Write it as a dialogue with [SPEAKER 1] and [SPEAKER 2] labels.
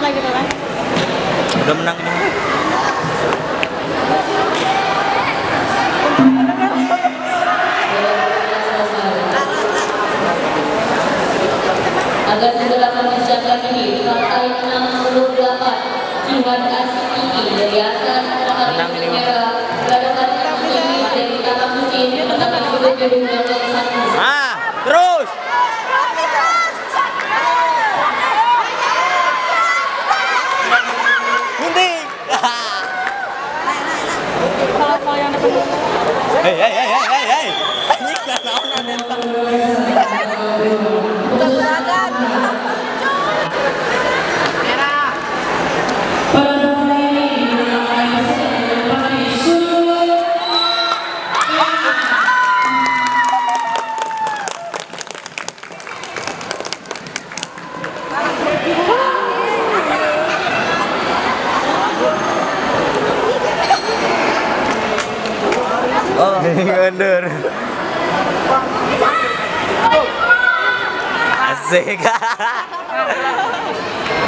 [SPEAKER 1] lah gitu kan.
[SPEAKER 2] Udah menang ini.
[SPEAKER 3] Agar segera mempersiapkan diri partai 68 Jihan Asiki dari Asan
[SPEAKER 2] Menang ini, Bang.
[SPEAKER 3] Gerakan Asiki dari Taman Suci Taman Suci Gedung Nomor 1.
[SPEAKER 2] Ah, terus. Gunting.
[SPEAKER 1] Kalau yang depan
[SPEAKER 2] Hei. Anjing lah naon nentang. Oh, ngendur. Asik.